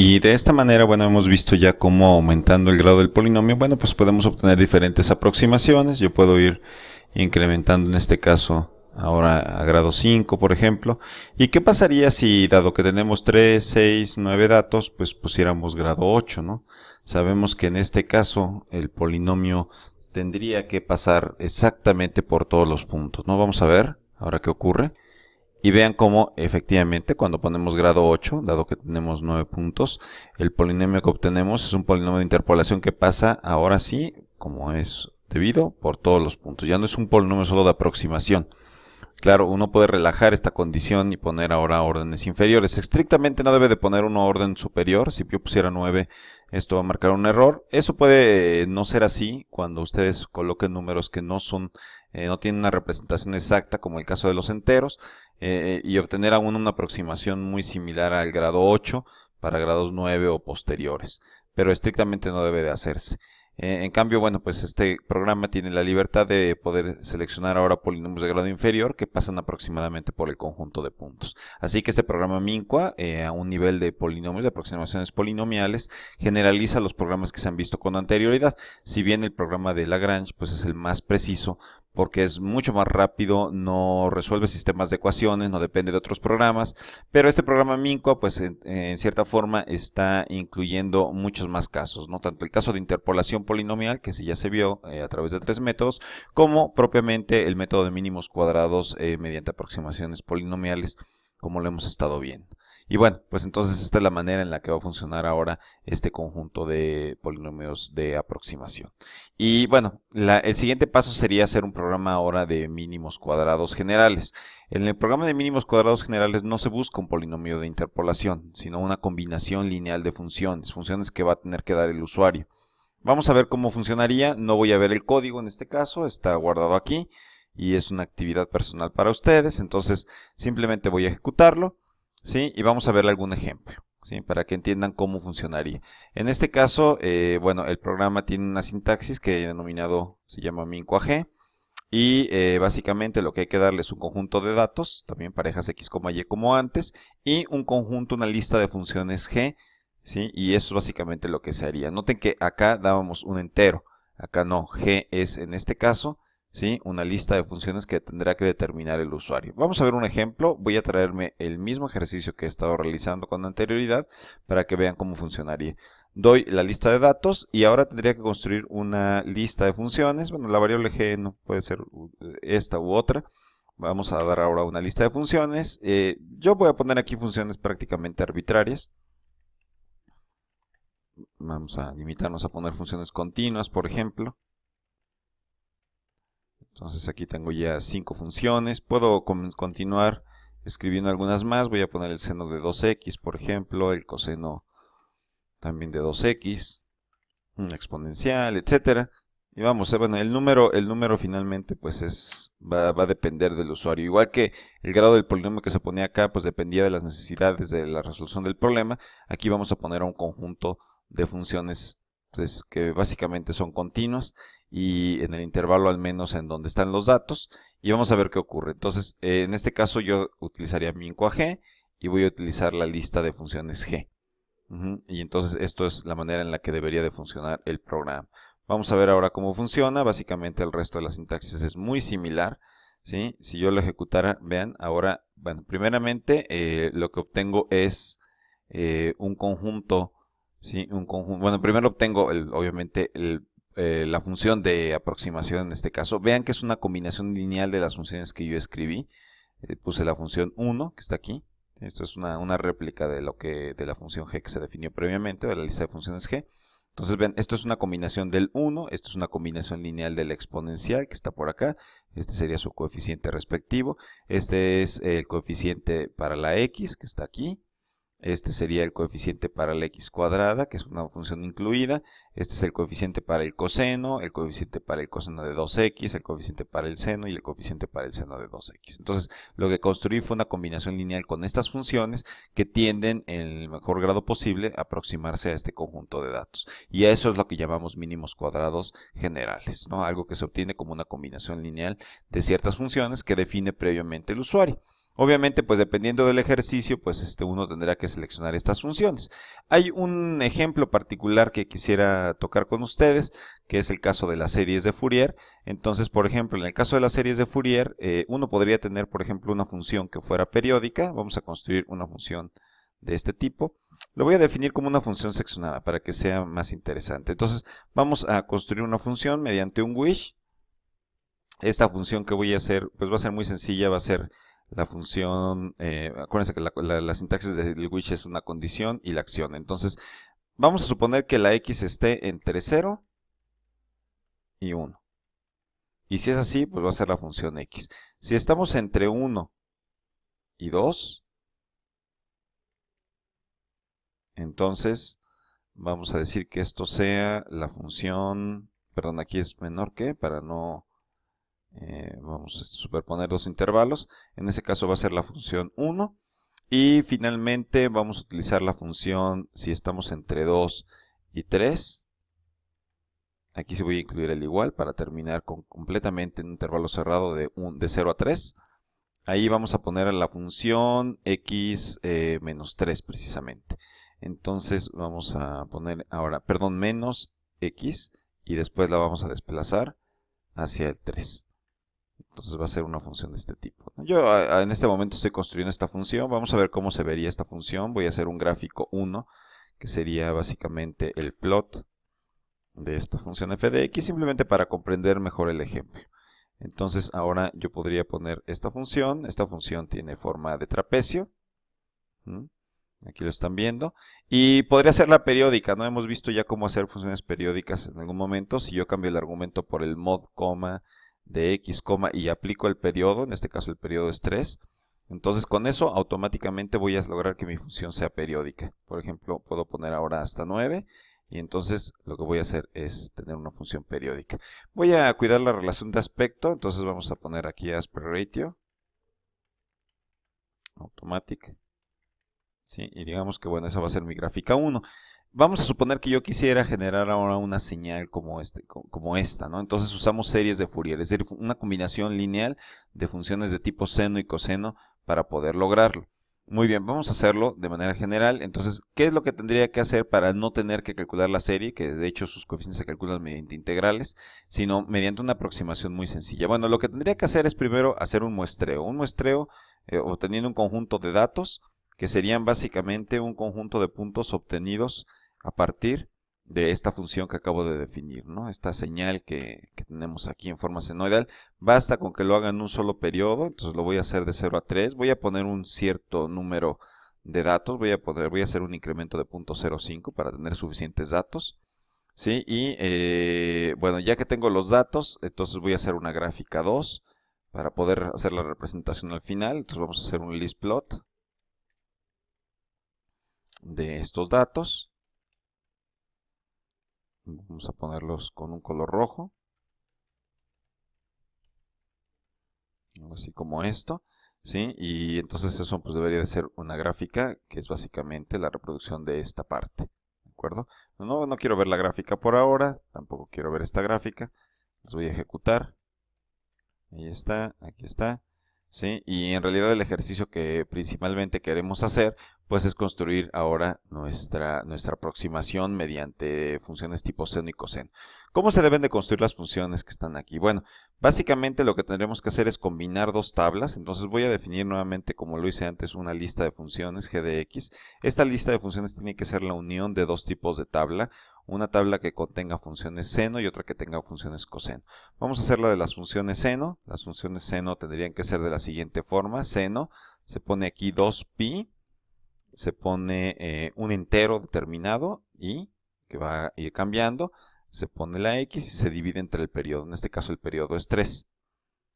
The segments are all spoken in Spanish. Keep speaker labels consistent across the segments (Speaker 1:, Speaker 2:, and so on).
Speaker 1: Y de esta manera, bueno, hemos visto ya cómo aumentando el grado del polinomio, bueno, pues podemos obtener diferentes aproximaciones. Yo puedo ir incrementando en este caso ahora a grado 5, por ejemplo. ¿Y qué pasaría si, dado que tenemos 3, 6, 9 datos, pues pusiéramos grado 8, ¿no? Sabemos que en este caso el polinomio tendría que pasar exactamente por todos los puntos, ¿no? Vamos a ver ahora qué ocurre. Y vean cómo efectivamente cuando ponemos grado 8, dado que tenemos 9 puntos, el polinomio que obtenemos es un polinomio de interpolación que pasa ahora sí, como es debido, por todos los puntos. Ya no es un polinomio solo de aproximación. Claro, uno puede relajar esta condición y poner ahora órdenes inferiores. Estrictamente no debe de poner una orden superior. Si yo pusiera 9, esto va a marcar un error. Eso puede no ser así cuando ustedes coloquen números que no son, no tienen una representación exacta, como el caso de los enteros, y obtener aún una aproximación muy similar al grado 8 para grados 9 o posteriores. Pero estrictamente no debe de hacerse. En cambio, bueno, pues este programa tiene la libertad de poder seleccionar ahora polinomios de grado inferior que pasan aproximadamente por el conjunto de puntos. Así que este programa Minqua, a un nivel de polinomios, de aproximaciones polinomiales, generaliza los programas que se han visto con anterioridad. Si bien el programa de Lagrange pues es el más preciso, porque es mucho más rápido, no resuelve sistemas de ecuaciones, no depende de otros programas, pero este programa Minqua pues en cierta forma está incluyendo muchos más casos, ¿no? Tanto el caso de interpolación polinomial, que sí ya se vio a través de 3 métodos, como propiamente el método de mínimos cuadrados mediante aproximaciones polinomiales, como lo hemos estado viendo. Y bueno, pues entonces esta es la manera en la que va a funcionar ahora este conjunto de polinomios de aproximación. Y bueno, el siguiente paso sería hacer un programa ahora de mínimos cuadrados generales. En el programa de mínimos cuadrados generales no se busca un polinomio de interpolación, sino una combinación lineal de funciones, funciones que va a tener que dar el usuario. Vamos a ver cómo funcionaría. No voy a ver el código en este caso, está guardado aquí y es una actividad personal para ustedes, entonces simplemente voy a ejecutarlo. ¿Sí? Y vamos a ver algún ejemplo, ¿sí? Para que entiendan cómo funcionaría. En este caso, bueno, el programa tiene una sintaxis que he denominado, se llama minquag, y básicamente lo que hay que darle es un conjunto de datos, también parejas x, y como antes, y un conjunto, una lista de funciones g, ¿sí? Y eso es básicamente lo que se haría. Noten que acá dábamos un entero, acá no, g es en este caso, ¿sí? Una lista de funciones que tendrá que determinar el usuario. Vamos a ver un ejemplo. Voy a traerme el mismo ejercicio que he estado realizando con anterioridad para que vean cómo funcionaría. Doy la lista de datos y ahora tendría que construir una lista de funciones. Bueno, la variable g no puede ser esta u otra. Vamos a dar ahora una lista de funciones. Yo voy a poner aquí funciones prácticamente arbitrarias. Vamos a limitarnos a poner funciones continuas, por ejemplo. Entonces aquí tengo ya 5 funciones. Puedo continuar escribiendo algunas más. Voy a poner el seno de 2x, por ejemplo, el coseno también de 2x, una exponencial, etcétera. Y vamos, bueno, el número finalmente pues va a depender del usuario. Igual que el grado del polinomio que se ponía acá, pues dependía de las necesidades de la resolución del problema. Aquí vamos a poner un conjunto de funciones pues, que básicamente son continuas y en el intervalo al menos en donde están los datos. Y vamos a ver qué ocurre. Entonces, en este caso yo utilizaría minquag y voy a utilizar la lista de funciones g. Y entonces esto es la manera en la que debería de funcionar el programa. Vamos a ver ahora cómo funciona. Básicamente el resto de la sintaxis es muy similar, ¿sí? Si yo lo ejecutara, vean, ahora, bueno, primeramente lo que obtengo es un conjunto, ¿sí? Bueno, primero obtengo, obviamente, la función de aproximación en este caso. Vean que es una combinación lineal de las funciones que yo escribí. Puse la función 1, que está aquí. Esto es una réplica de la función g que se definió previamente, de la lista de funciones g. Entonces ven, esto es una combinación del 1, esto es una combinación lineal del exponencial que está por acá, este sería su coeficiente respectivo, este es el coeficiente para la x que está aquí, este sería el coeficiente para la x cuadrada, que es una función incluida. Este es el coeficiente para el coseno de 2x, el coeficiente para el seno y el coeficiente para el seno de 2x. Entonces, lo que construí fue una combinación lineal con estas funciones que tienden, en el mejor grado posible, a aproximarse a este conjunto de datos. Y eso es lo que llamamos mínimos cuadrados generales, ¿no? Algo que se obtiene como una combinación lineal de ciertas funciones que define previamente el usuario. Obviamente, pues dependiendo del ejercicio, pues uno tendrá que seleccionar estas funciones. Hay un ejemplo particular que quisiera tocar con ustedes, que es el caso de las series de Fourier. Entonces, por ejemplo, en el caso de las series de Fourier, uno podría tener, por ejemplo, una función que fuera periódica. Vamos a construir una función de este tipo. Lo voy a definir como una función seccionada para que sea más interesante. Entonces, vamos a construir una función mediante un wish. Esta función que voy a hacer, pues va a ser muy sencilla, va a ser la función, acuérdense que la sintaxis del wish es una condición y la acción. Entonces, vamos a suponer que la x esté entre 0 y 1. Y si es así, pues va a ser la función x. Si estamos entre 1 y 2, entonces vamos a decir que esto sea la función, perdón, aquí es menor que, para no... vamos a superponer dos intervalos. En ese caso va a ser la función 1. Y finalmente vamos a utilizar la función si estamos entre 2 y 3. Aquí sí voy a incluir el igual para terminar completamente en un intervalo cerrado de 0 a 3. Ahí vamos a poner la función x menos 3 precisamente. Entonces vamos a poner ahora, perdón, menos x y después la vamos a desplazar hacia el 3. Entonces va a ser una función de este tipo. Yo en este momento estoy construyendo esta función. Vamos a ver cómo se vería esta función. Voy a hacer un gráfico 1, que sería básicamente el plot de esta función f de x, simplemente para comprender mejor el ejemplo. Entonces ahora yo podría poner esta función. Esta función tiene forma de trapecio. Aquí lo están viendo. Y podría ser la periódica, ¿no? Hemos visto ya cómo hacer funciones periódicas en algún momento. Si yo cambio el argumento por el mod, de x, y aplico el periodo, en este caso el periodo es 3, entonces con eso automáticamente voy a lograr que mi función sea periódica. Por ejemplo, puedo poner ahora hasta 9 y entonces lo que voy a hacer es tener una función periódica. Voy a cuidar la relación de aspecto, entonces vamos a poner aquí aspect ratio, automatic, ¿sí? Y digamos que bueno, esa va a ser mi gráfica 1. Vamos a suponer que yo quisiera generar ahora una señal como esta, ¿no? Entonces usamos series de Fourier, es decir, una combinación lineal de funciones de tipo seno y coseno para poder lograrlo. Muy bien, vamos a hacerlo de manera general. Entonces, ¿qué es lo que tendría que hacer para no tener que calcular la serie? Que de hecho sus coeficientes se calculan mediante integrales, sino mediante una aproximación muy sencilla. Bueno, lo que tendría que hacer es primero hacer un muestreo. Un muestreo obteniendo un conjunto de datos que serían básicamente un conjunto de puntos obtenidos a partir de esta función que acabo de definir, ¿no? Esta señal que tenemos aquí en forma senoidal. Basta con que lo haga en un solo periodo, entonces lo voy a hacer de 0 a 3. Voy a poner un cierto número de datos, voy a hacer un incremento de 0.05 para tener suficientes datos, ¿sí? Y bueno, ya que tengo los datos, entonces voy a hacer una gráfica 2 para poder hacer la representación al final. Entonces vamos a hacer un list plot de estos datos. Vamos a ponerlos con un color rojo. Algo así como esto, ¿sí? Y entonces eso pues debería de ser una gráfica que es básicamente la reproducción de esta parte, ¿de acuerdo? No quiero ver la gráfica por ahora, tampoco quiero ver esta gráfica. Las voy a ejecutar. Ahí está, aquí está. ¿Sí? Y en realidad el ejercicio que principalmente queremos hacer pues es construir ahora nuestra aproximación mediante funciones tipo seno y coseno. ¿Cómo se deben de construir las funciones que están aquí? Bueno, básicamente lo que tendremos que hacer es combinar dos tablas. Entonces voy a definir nuevamente, como lo hice antes, una lista de funciones g de x. Esta lista de funciones tiene que ser la unión de dos tipos de tabla. Una tabla que contenga funciones seno y otra que tenga funciones coseno. Vamos a hacer la de las funciones seno. Las funciones seno tendrían que ser de la siguiente forma. Seno, se pone aquí 2pi, se pone un entero determinado y que va a ir cambiando. Se pone la x y se divide entre el periodo. En este caso el periodo es 3.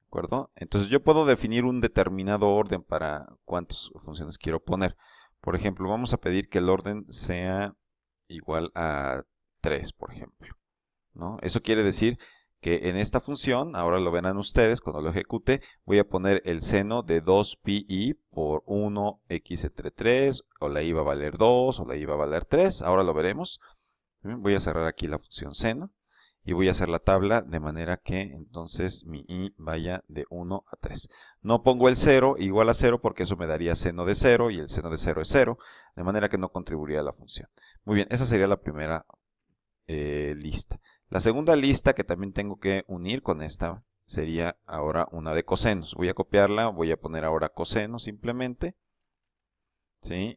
Speaker 1: ¿De acuerdo? Entonces yo puedo definir un determinado orden para cuántas funciones quiero poner. Por ejemplo, vamos a pedir que el orden sea igual a 3, por ejemplo, ¿no? Eso quiere decir que en esta función, ahora lo verán ustedes cuando lo ejecute, voy a poner el seno de 2pi por 1x entre 3, o la i va a valer 2, o la i va a valer 3, ahora lo veremos. Voy a cerrar aquí la función seno, y voy a hacer la tabla de manera que entonces mi i vaya de 1 a 3. No pongo el 0 igual a 0 porque eso me daría seno de 0 y el seno de 0 es 0, de manera que no contribuiría a la función. Muy bien, esa sería la primera lista. La segunda lista que también tengo que unir con esta sería ahora una de cosenos. Voy a copiarla, voy a poner ahora coseno simplemente. ¿Sí?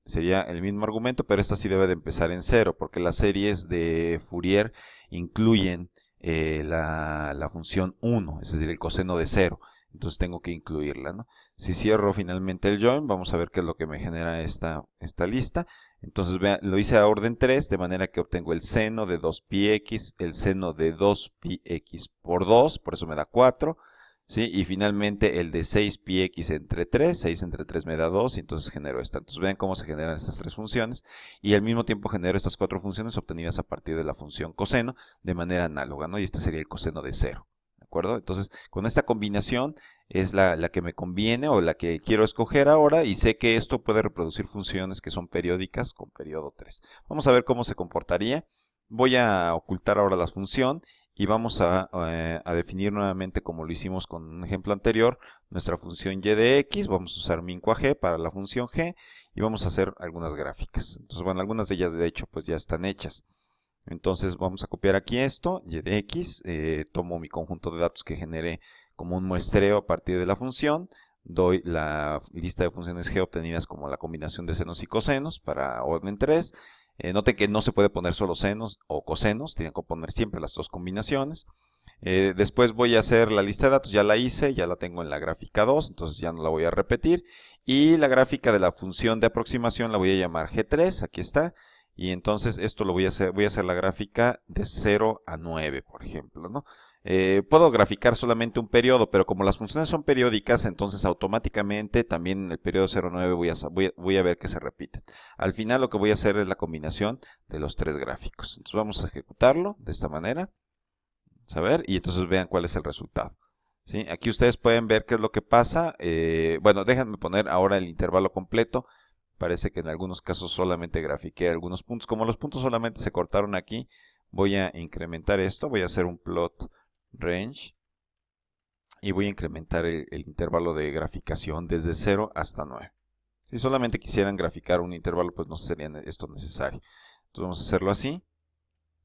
Speaker 1: Sería el mismo argumento, pero esta sí debe de empezar en 0, porque las series de Fourier incluyen la función 1, es decir, el coseno de 0. Entonces tengo que incluirla, ¿no? Si cierro finalmente el join, vamos a ver qué es lo que me genera esta lista. Entonces vean, lo hice a orden 3, de manera que obtengo el seno de 2πx, el seno de 2πx por 2, por eso me da 4. ¿Sí? Y finalmente el de 6πx entre 3, 6 entre 3 me da 2 y entonces genero esta. Entonces vean cómo se generan estas tres funciones y al mismo tiempo genero estas cuatro funciones obtenidas a partir de la función coseno de manera análoga, ¿no? Y este sería el coseno de 0. ¿De acuerdo? Entonces con esta combinación es la que me conviene o la que quiero escoger ahora y sé que esto puede reproducir funciones que son periódicas con periodo 3. Vamos a ver cómo se comportaría. Voy a ocultar ahora la función y vamos a definir nuevamente, como lo hicimos con un ejemplo anterior, nuestra función y de x. Vamos a usar min qua g para la función g y vamos a hacer algunas gráficas. Entonces, bueno, algunas de ellas de hecho pues ya están hechas. Entonces vamos a copiar aquí esto, y de x, tomo mi conjunto de datos que generé como un muestreo a partir de la función, doy la lista de funciones g obtenidas como la combinación de senos y cosenos para orden 3. Noten que no se puede poner solo senos o cosenos, tienen que poner siempre las dos combinaciones. Después voy a hacer la lista de datos, ya la hice, ya la tengo en la gráfica 2, entonces ya no la voy a repetir. Y la gráfica de la función de aproximación la voy a llamar G3, aquí está. Y entonces esto lo voy a hacer la gráfica de 0 a 9, por ejemplo, ¿no? Puedo graficar solamente un periodo, pero como las funciones son periódicas, entonces automáticamente también en el periodo 0 a 9 voy a ver que se repiten. Al final lo que voy a hacer es la combinación de los tres gráficos. Entonces vamos a ejecutarlo de esta manera. A ver, y entonces vean cuál es el resultado. ¿Sí? Aquí ustedes pueden ver qué es lo que pasa. Bueno, déjenme poner ahora el intervalo completo. Parece que en algunos casos solamente grafiqué algunos puntos. Como los puntos solamente se cortaron aquí, voy a incrementar esto. Voy a hacer un plot range y voy a incrementar el intervalo de graficación desde 0 hasta 9. Si solamente quisieran graficar un intervalo, pues no sería esto necesario. Entonces vamos a hacerlo así.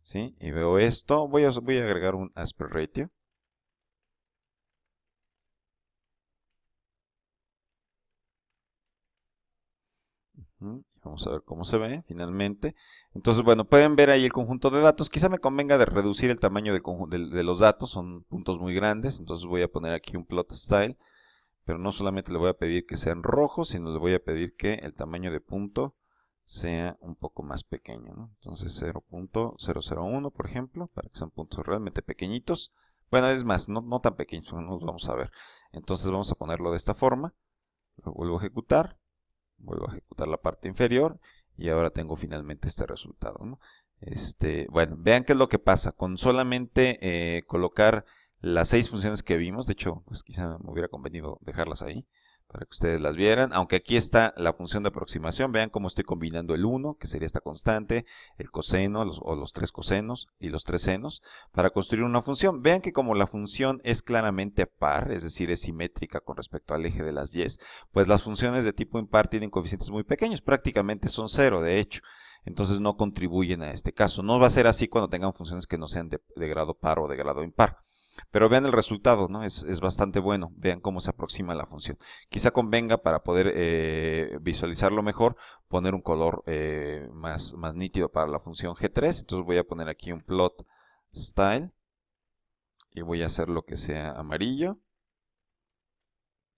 Speaker 1: ¿Sí? Y veo esto. Voy a agregar un aspect ratio. Vamos a ver cómo se ve finalmente. Entonces, bueno, pueden ver ahí el conjunto de datos. Quizá me convenga de reducir el tamaño de los datos. Son puntos muy grandes. Entonces voy a poner aquí un plot style. Pero no solamente le voy a pedir que sean rojos, sino le voy a pedir que el tamaño de punto sea un poco más pequeño, ¿no? Entonces 0.001, por ejemplo, para que sean puntos realmente pequeñitos. Bueno, es más, no tan pequeños, nos vamos a ver. Entonces vamos a ponerlo de esta forma. Lo vuelvo a ejecutar. Vuelvo a ejecutar la parte inferior y ahora tengo finalmente este resultado, ¿no? Bueno, vean qué es lo que pasa. Con solamente colocar las 6 funciones que vimos, de hecho, pues quizá me hubiera convenido dejarlas ahí para que ustedes las vieran, aunque aquí está la función de aproximación. Vean cómo estoy combinando el 1, que sería esta constante, el coseno o los 3 cosenos y los 3 senos para construir una función. Vean que como la función es claramente par, es decir, es simétrica con respecto al eje de las y, pues las funciones de tipo impar tienen coeficientes muy pequeños, prácticamente son 0 de hecho. Entonces no contribuyen a este caso. No va a ser así cuando tengan funciones que no sean de grado par o de grado impar. Pero vean el resultado, ¿no? Es bastante bueno. Vean cómo se aproxima la función. Quizá convenga para poder visualizarlo mejor, poner un color más nítido para la función G3. Entonces voy a poner aquí un plot style y voy a hacer lo que sea amarillo.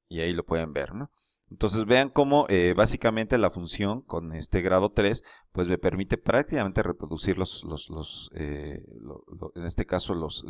Speaker 1: Y ahí lo pueden ver, ¿no? Entonces vean cómo básicamente la función con este grado 3 pues me permite prácticamente reproducir en este caso los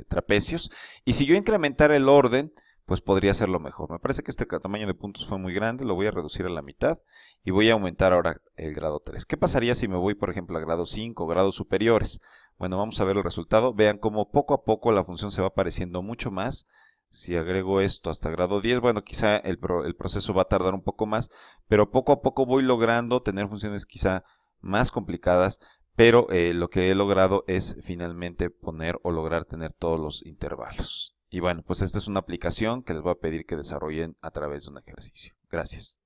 Speaker 1: trapecios. Y si yo incrementara el orden, pues podría hacerlo mejor. Me parece que este tamaño de puntos fue muy grande, lo voy a reducir a la mitad y voy a aumentar ahora el grado 3. ¿Qué pasaría si me voy, por ejemplo, a grado 5 o grados superiores? Bueno, vamos a ver el resultado. Vean cómo poco a poco la función se va pareciendo mucho más. Si agrego esto hasta grado 10, bueno, quizá el proceso va a tardar un poco más, pero poco a poco voy logrando tener funciones quizá más complicadas, pero lo que he logrado es finalmente poner o lograr tener todos los intervalos. Y bueno, pues esta es una aplicación que les voy a pedir que desarrollen a través de un ejercicio. Gracias.